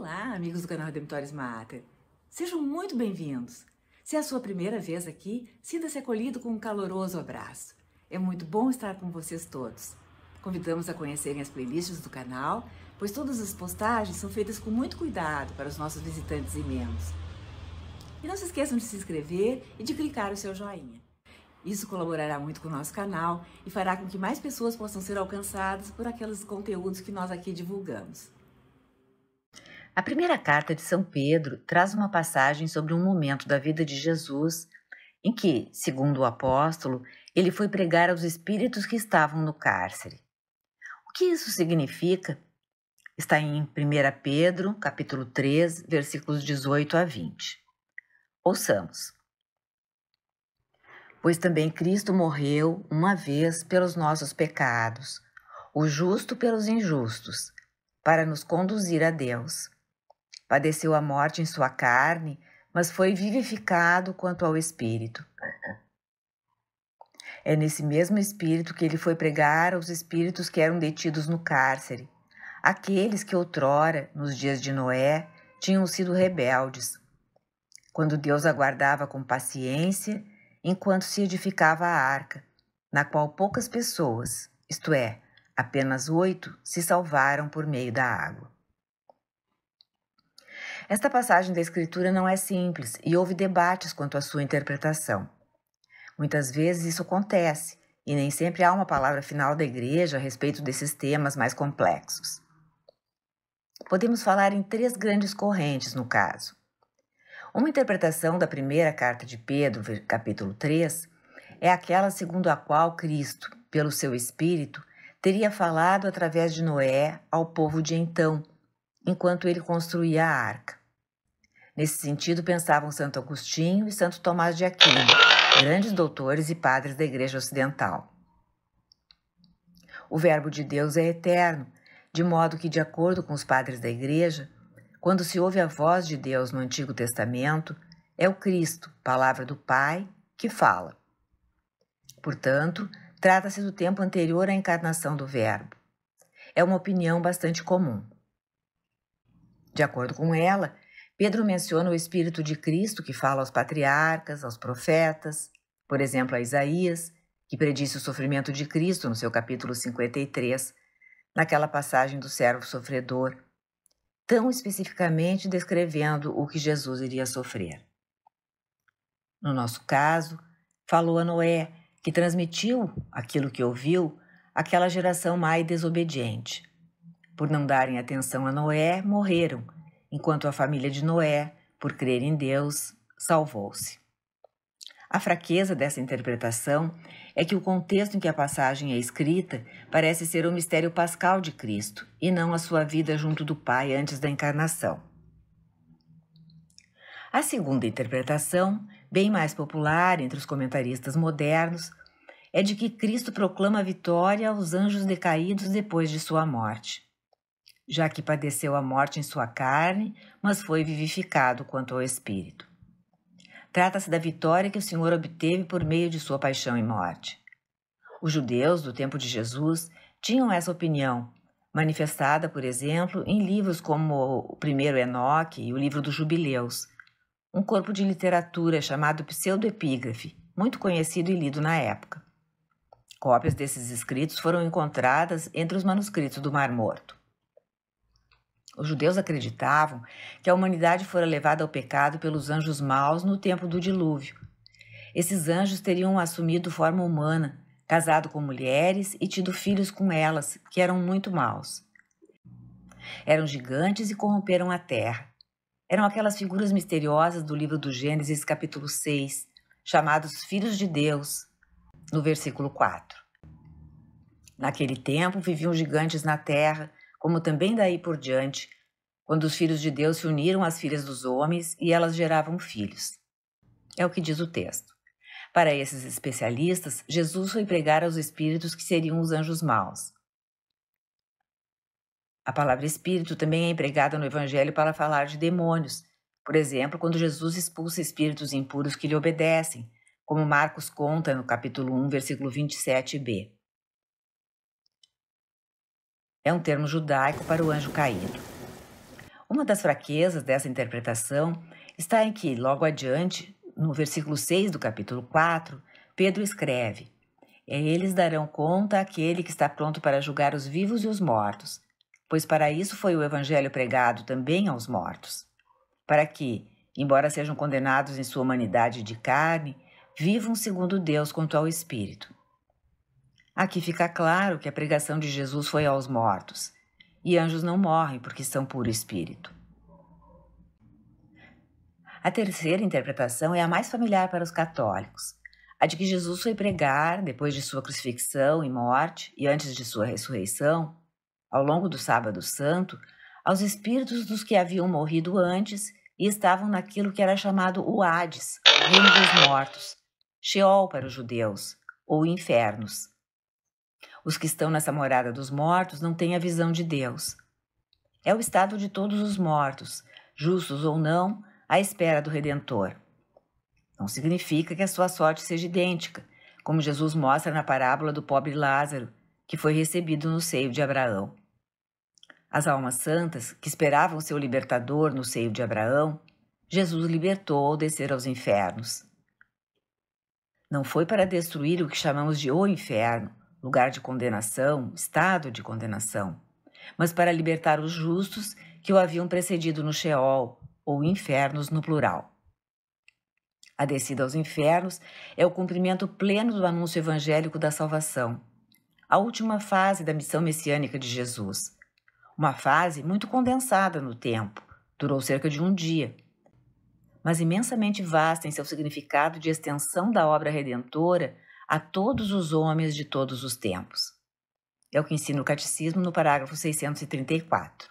Olá, amigos do canal Redemptoris Mater. Sejam muito bem-vindos. Se é a sua primeira vez aqui, sinta-se acolhido com um caloroso abraço. É muito bom estar com vocês todos. Convidamos a conhecerem as playlists do canal, pois todas as postagens são feitas com muito cuidado para os nossos visitantes e membros. E não se esqueçam de se inscrever e de clicar o seu joinha. Isso colaborará muito com o nosso canal e fará com que mais pessoas possam ser alcançadas por aqueles conteúdos que nós aqui divulgamos. A primeira carta de São Pedro traz uma passagem sobre um momento da vida de Jesus em que, segundo o apóstolo, ele foi pregar aos espíritos que estavam no cárcere. O que isso significa? Está em 1 Pedro, capítulo 3, versículos 18 a 20. Ouçamos. Pois também Cristo morreu uma vez pelos nossos pecados, o justo pelos injustos, para nos conduzir a Deus. Padeceu a morte em sua carne, mas foi vivificado quanto ao Espírito. É nesse mesmo Espírito que ele foi pregar aos espíritos que eram detidos no cárcere, aqueles que outrora, nos dias de Noé, tinham sido rebeldes, quando Deus aguardava com paciência, enquanto se edificava a arca, na qual poucas pessoas, isto é, apenas 8, se salvaram por meio da água. Esta passagem da Escritura não é simples e houve debates quanto à sua interpretação. Muitas vezes isso acontece e nem sempre há uma palavra final da Igreja a respeito desses temas mais complexos. Podemos falar em 3 grandes correntes no caso. Uma interpretação da primeira carta de Pedro, capítulo 3, é aquela segundo a qual Cristo, pelo seu Espírito, teria falado através de Noé ao povo de então, enquanto ele construía a arca. Nesse sentido, pensavam Santo Agostinho e Santo Tomás de Aquino, grandes doutores e padres da Igreja Ocidental. O Verbo de Deus é eterno, de modo que, de acordo com os padres da Igreja, quando se ouve a voz de Deus no Antigo Testamento, é o Cristo, palavra do Pai, que fala. Portanto, trata-se do tempo anterior à encarnação do Verbo. É uma opinião bastante comum. De acordo com ela, Pedro menciona o Espírito de Cristo que fala aos patriarcas, aos profetas, por exemplo, a Isaías, que predisse o sofrimento de Cristo no seu capítulo 53, naquela passagem do servo sofredor, tão especificamente descrevendo o que Jesus iria sofrer. No nosso caso, falou a Noé, que transmitiu aquilo que ouviu àquela geração má e desobediente. Por não darem atenção a Noé, morreram, enquanto a família de Noé, por crer em Deus, salvou-se. A fraqueza dessa interpretação é que o contexto em que a passagem é escrita parece ser o mistério pascal de Cristo e não a sua vida junto do Pai antes da encarnação. A segunda interpretação, bem mais popular entre os comentaristas modernos, é de que Cristo proclama a vitória aos anjos decaídos depois de sua morte, já que padeceu a morte em sua carne, mas foi vivificado quanto ao Espírito. Trata-se da vitória que o Senhor obteve por meio de sua paixão e morte. Os judeus do tempo de Jesus tinham essa opinião, manifestada, por exemplo, em livros como o primeiro Enoque e o livro dos Jubileus, um corpo de literatura chamado pseudoepígrafe, muito conhecido e lido na época. Cópias desses escritos foram encontradas entre os manuscritos do Mar Morto. Os judeus acreditavam que a humanidade fora levada ao pecado pelos anjos maus no tempo do dilúvio. Esses anjos teriam assumido forma humana, casado com mulheres e tido filhos com elas, que eram muito maus. Eram gigantes e corromperam a terra. Eram aquelas figuras misteriosas do livro do Gênesis, capítulo 6, chamados Filhos de Deus, no versículo 4. Naquele tempo viviam gigantes na terra, como também daí por diante, quando os filhos de Deus se uniram às filhas dos homens e elas geravam filhos. É o que diz o texto. Para esses especialistas, Jesus foi pregar aos espíritos que seriam os anjos maus. A palavra espírito também é empregada no Evangelho para falar de demônios, por exemplo, quando Jesus expulsa espíritos impuros que lhe obedecem, como Marcos conta no capítulo 1, versículo 27b. É um termo judaico para o anjo caído. Uma das fraquezas dessa interpretação está em que, logo adiante, no versículo 6 do capítulo 4, Pedro escreve: eles darão conta àquele que está pronto para julgar os vivos e os mortos, pois para isso foi o evangelho pregado também aos mortos, para que, embora sejam condenados em sua humanidade de carne, vivam segundo Deus quanto ao Espírito. Aqui fica claro que a pregação de Jesus foi aos mortos, e anjos não morrem porque são puro espírito. A terceira interpretação é a mais familiar para os católicos, a de que Jesus foi pregar, depois de sua crucifixão e morte e antes de sua ressurreição, ao longo do Sábado Santo, aos espíritos dos que haviam morrido antes e estavam naquilo que era chamado o Hades, o reino dos mortos, Sheol para os judeus, ou infernos. Os que estão nessa morada dos mortos não têm a visão de Deus. É o estado de todos os mortos, justos ou não, à espera do Redentor. Não significa que a sua sorte seja idêntica, como Jesus mostra na parábola do pobre Lázaro, que foi recebido no seio de Abraão. As almas santas, que esperavam seu libertador no seio de Abraão, Jesus libertou ao descer aos infernos. Não foi para destruir o que chamamos de o inferno, lugar de condenação, estado de condenação, mas para libertar os justos que o haviam precedido no Sheol, ou infernos no plural. A descida aos infernos é o cumprimento pleno do anúncio evangélico da salvação, a última fase da missão messiânica de Jesus. Uma fase muito condensada no tempo, durou cerca de um dia, mas imensamente vasta em seu significado de extensão da obra redentora a todos os homens de todos os tempos. É o que ensina o Catecismo no parágrafo 634.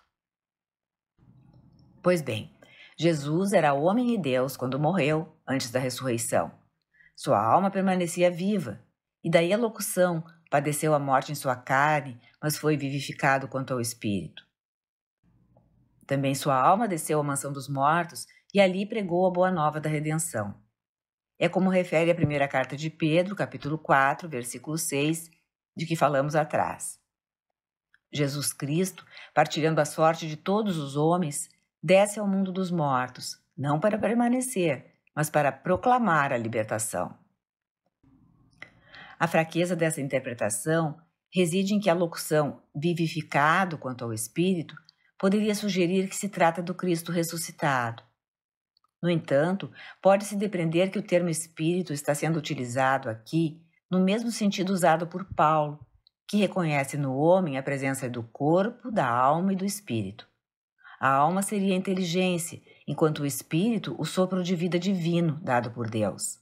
Pois bem, Jesus era homem e Deus quando morreu, antes da ressurreição. Sua alma permanecia viva, e daí a locução: padeceu a morte em sua carne, mas foi vivificado quanto ao espírito. Também sua alma desceu à mansão dos mortos e ali pregou a boa nova da redenção. É como refere a primeira carta de Pedro, capítulo 4, versículo 6, de que falamos atrás. Jesus Cristo, partilhando a sorte de todos os homens, desce ao mundo dos mortos, não para permanecer, mas para proclamar a libertação. A fraqueza dessa interpretação reside em que a locução vivificado quanto ao Espírito poderia sugerir que se trata do Cristo ressuscitado. No entanto, pode-se depreender que o termo Espírito está sendo utilizado aqui no mesmo sentido usado por Paulo, que reconhece no homem a presença do corpo, da alma e do espírito. A alma seria a inteligência, enquanto o espírito o sopro de vida divino dado por Deus.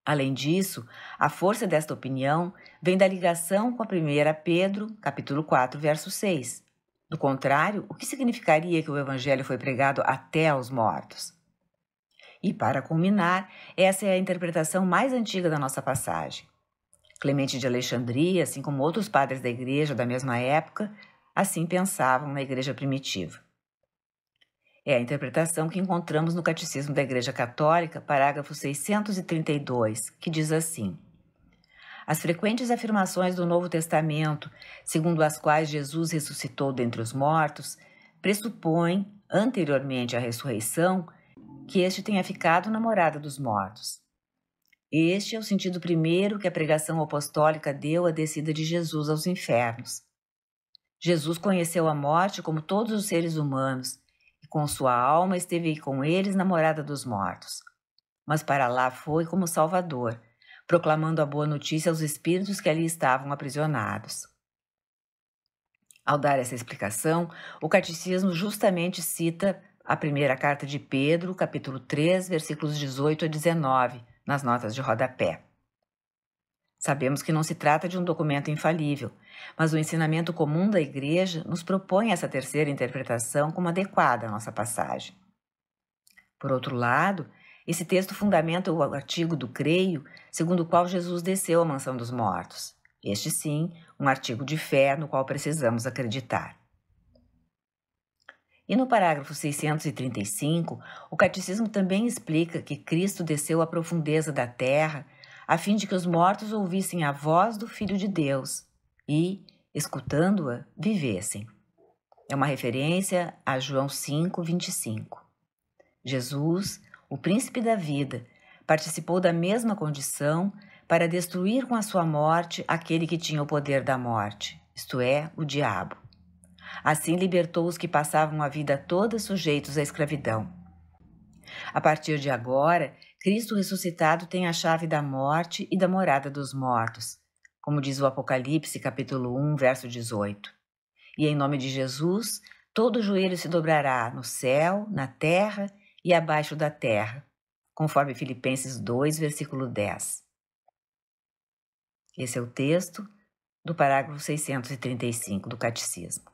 Além disso, a força desta opinião vem da ligação com a 1 Pedro, capítulo 4, verso 6. Do contrário, o que significaria que o evangelho foi pregado até aos mortos? E, para culminar, essa é a interpretação mais antiga da nossa passagem. Clemente de Alexandria, assim como outros padres da igreja da mesma época, assim pensavam na igreja primitiva. É a interpretação que encontramos no Catecismo da Igreja Católica, parágrafo 632, que diz assim: as frequentes afirmações do Novo Testamento, segundo as quais Jesus ressuscitou dentre os mortos, pressupõem, anteriormente à ressurreição, que este tenha ficado na morada dos mortos. Este é o sentido primeiro que a pregação apostólica deu à descida de Jesus aos infernos. Jesus conheceu a morte como todos os seres humanos, e com sua alma esteve com eles na morada dos mortos. Mas para lá foi como Salvador, proclamando a boa notícia aos espíritos que ali estavam aprisionados. Ao dar essa explicação, o Catecismo justamente cita a primeira carta de Pedro, capítulo 3, versículos 18 a 19, nas notas de rodapé. Sabemos que não se trata de um documento infalível, mas o ensinamento comum da Igreja nos propõe essa terceira interpretação como adequada à nossa passagem. Por outro lado, esse texto fundamenta o artigo do creio, segundo o qual Jesus desceu à mansão dos mortos. Este, sim, um artigo de fé no qual precisamos acreditar. E no parágrafo 635, o Catecismo também explica que Cristo desceu à profundeza da terra a fim de que os mortos ouvissem a voz do Filho de Deus e, escutando-a, vivessem. É uma referência a João 5:25. Jesus, o príncipe da vida, participou da mesma condição para destruir com a sua morte aquele que tinha o poder da morte, isto é, o diabo. Assim libertou os que passavam a vida toda sujeitos à escravidão. A partir de agora, Cristo ressuscitado tem a chave da morte e da morada dos mortos, como diz o Apocalipse capítulo 1, verso 18. E em nome de Jesus, todo joelho se dobrará no céu, na terra e abaixo da terra, conforme Filipenses 2, versículo 10. Esse é o texto do parágrafo 635 do Catecismo.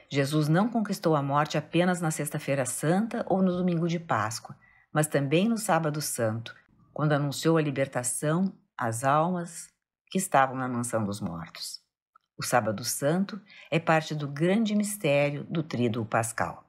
Jesus não conquistou a morte apenas na Sexta-feira Santa ou no Domingo de Páscoa, mas também no Sábado Santo, quando anunciou a libertação às almas que estavam na mansão dos mortos. O Sábado Santo é parte do grande mistério do Tríduo Pascal.